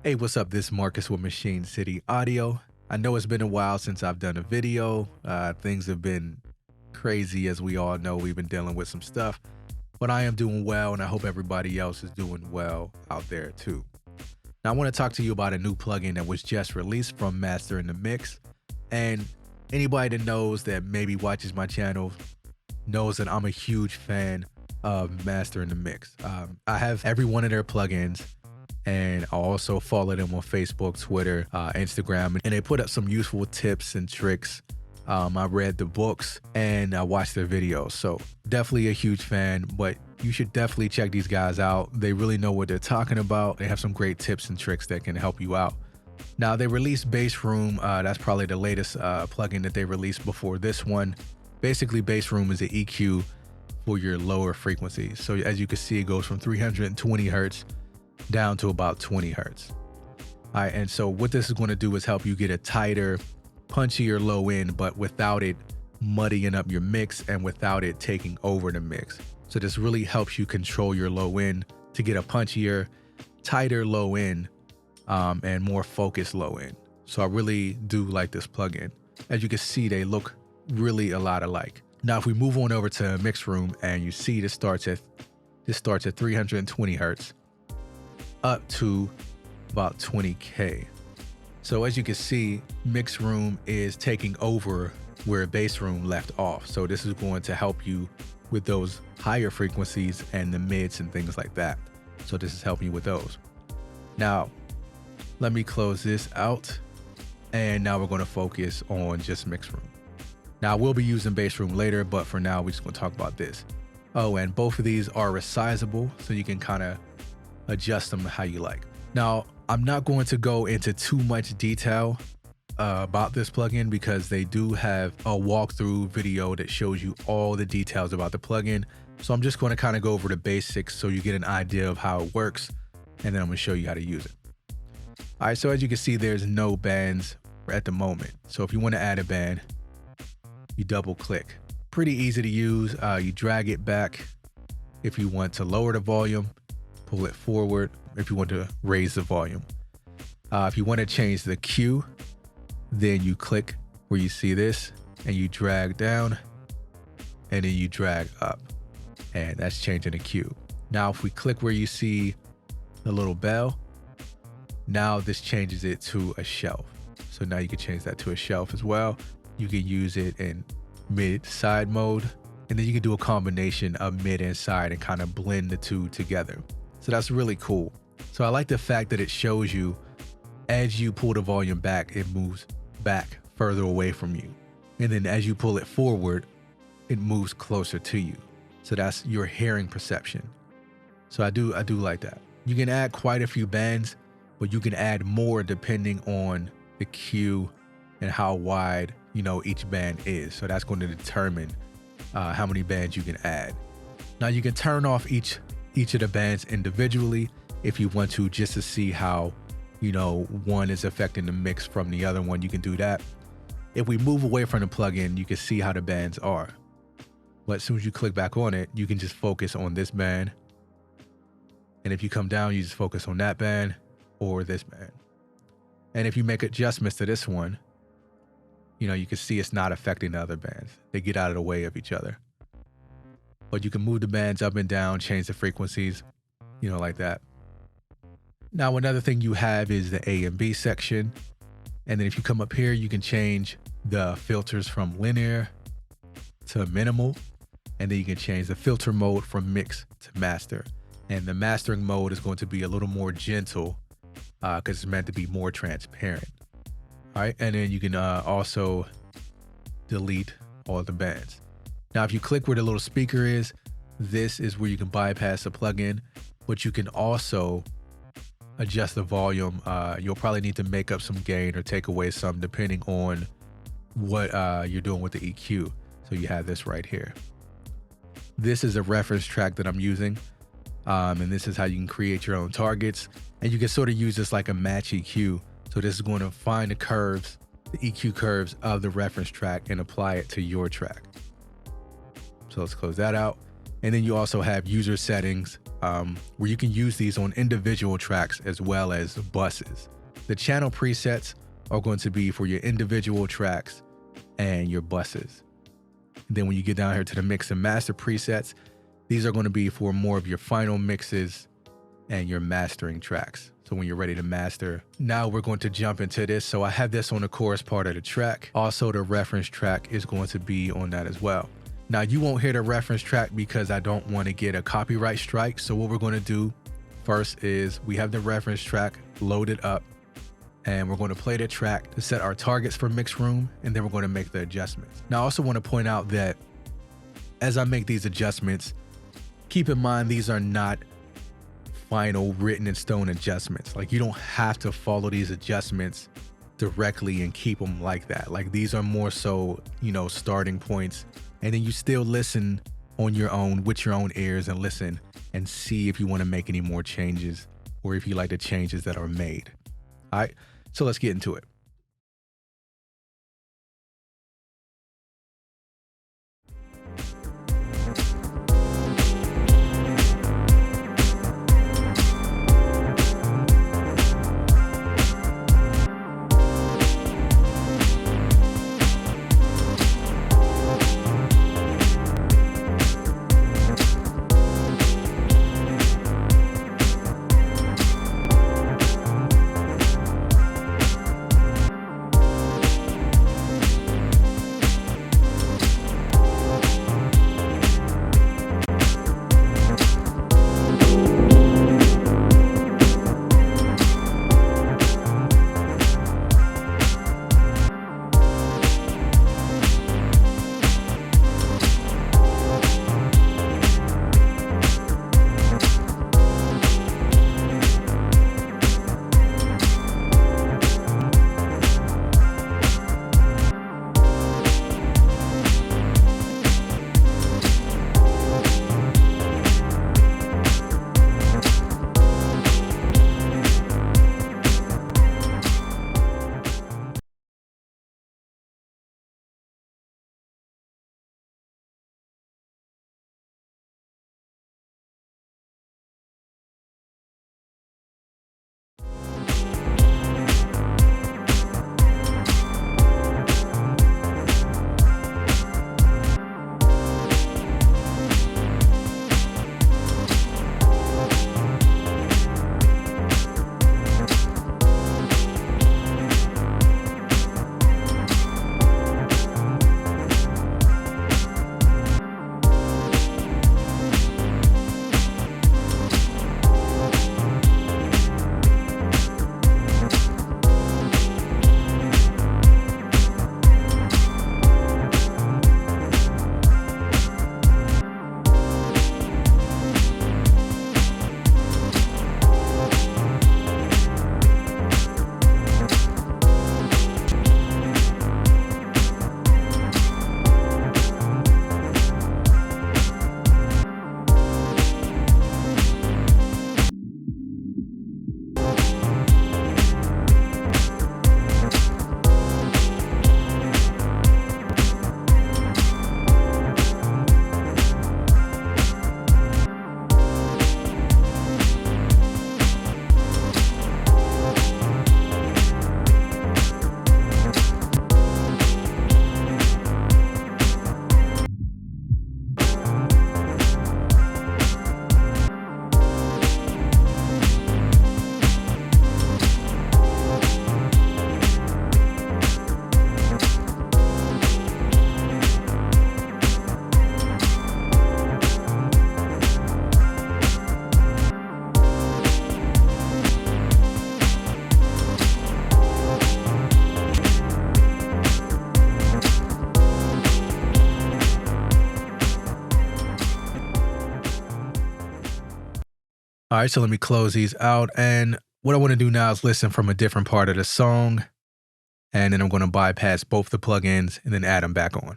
Hey, what's up? This is Marcus with Machine City Audio. I know it's been a while since I've done a video. Things have been crazy, as we all know. We've been dealing with some stuff, but I am doing well, and I hope everybody else is doing well out there too. Now, I want to talk to you about a new plugin that was just released from Master in the Mix. And anybody that knows that maybe watches my channel knows that I'm a huge fan of Master in the Mix. I have every one of their plugins. And I also follow them on Facebook, Twitter, Instagram, and they put up some useful tips and tricks. I read the books and I watched their videos. So definitely a huge fan, but you should definitely check these guys out. They really know what they're talking about. They have some great tips and tricks that can help you out. Now, they released Bassroom. That's probably the latest plugin that they released before this one. Basically, Bassroom is an EQ for your lower frequencies. So as you can see, it goes from 320 hertz down to about 20 hertz. All right, and so what this is going to do is help you get a tighter, punchier low end, but without it muddying up your mix and without it taking over the mix. So this really helps you control your low end to get a punchier, tighter low end, and more focused low end. So I really do like this plugin. As you can see, they look really a lot alike. Now, if we move on over to Mixroom, and you see this starts at 320 hertz. Up to about 20K. So as you can see, Mixroom is taking over where Bassroom left off. So this is going to help you with those higher frequencies and the mids and things like that. So this is helping you with those. Now, let me close this out. And now we're going to focus on just Mixroom. Now, I will be using Bassroom later, but for now, we're just going to talk about this. Oh, and both of these are resizable, so you can kind of adjust them how you like. Now, I'm not going to go into too much detail about this plugin because they do have a walkthrough video that shows you all the details about the plugin. So I'm just going to kind of go over the basics so you get an idea of how it works, and then I'm going to show you how to use it. All right, so as you can see, there's no bands at the moment. So if you want to add a band, you double click. Pretty easy to use. You drag it back if you want to lower the volume. Pull it forward if you want to raise the volume. If you want to change the Q, then you click where you see this and you drag down and then you drag up, and that's changing the Q. Now, if we click where you see the little bell, now this changes it to a shelf. So now you can change that to a shelf as well. You can use it in mid side mode, and then you can do a combination of mid and side and kind of blend the two together. So that's really cool. So I like the fact that it shows you as you pull the volume back, it moves back further away from you. And then as you pull it forward, it moves closer to you. So that's your hearing perception. So I do like that. You can add quite a few bands, but you can add more depending on the cue and how wide, each band is. So that's going to determine how many bands you can add. Now you can turn off each of the bands individually if you want to, just to see how one is affecting the mix from the other one. You can do that. If we move away from the plugin, you can see how the bands are, but as soon as you click back on it, you can just focus on this band, and if you come down, you just focus on that band or this band. And if you make adjustments to this one, you can see it's not affecting the other bands. They get out of the way of each other. But you can move the bands up and down, change the frequencies, like that. Now, another thing you have is the A and B section. And then if you come up here, you can change the filters from linear to minimal. And then you can change the filter mode from mix to master. And the mastering mode is going to be a little more gentle because it's meant to be more transparent. All right. And then you can also delete all the bands. Now, if you click where the little speaker is, this is where you can bypass the plugin, but you can also adjust the volume. You'll probably need to make up some gain or take away some depending on what you're doing with the EQ. So you have this right here. This is a reference track that I'm using, and this is how you can create your own targets. And you can sort of use this like a match EQ. So this is going to find the curves, the EQ curves of the reference track, and apply it to your track. So let's close that out. And then you also have user settings, where you can use these on individual tracks as well as buses. The channel presets are going to be for your individual tracks and your buses. Then when you get down here to the mix and master presets, these are going to be for more of your final mixes and your mastering tracks. So when you're ready to master, now we're going to jump into this. So I have this on the chorus part of the track. Also, the reference track is going to be on that as well. Now you won't hear the reference track because I don't want to get a copyright strike. So what we're going to do first is we have the reference track loaded up, and we're going to play the track to set our targets for Mixroom, and then we're going to make the adjustments. Now I also want to point out that as I make these adjustments, keep in mind these are not final written in stone adjustments. Like, you don't have to follow these adjustments directly and keep them like that. Like, these are more so, you know, starting points, and then you still listen on your own with your own ears and listen and see if you want to make any more changes or if you like the changes that are made. All right, so let's get into it. All right, so let me close these out. And what I want to do now is listen from a different part of the song. And then I'm going to bypass both the plugins and then add them back on.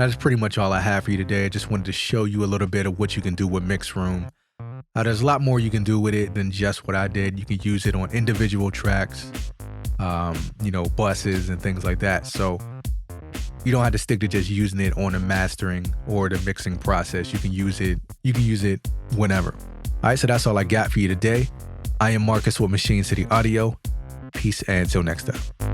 That's pretty much all I have for you today. I just wanted to show you a little bit of what you can do with Mixroom. There's a lot more you can do with it than just what I did. You can use it on individual tracks, buses and things like that. So you don't have to stick to just using it on the mastering or the mixing process. You can use it whenever. All right, so that's all I got for you today. I am Marcus with Machine City Audio. Peace and until next time.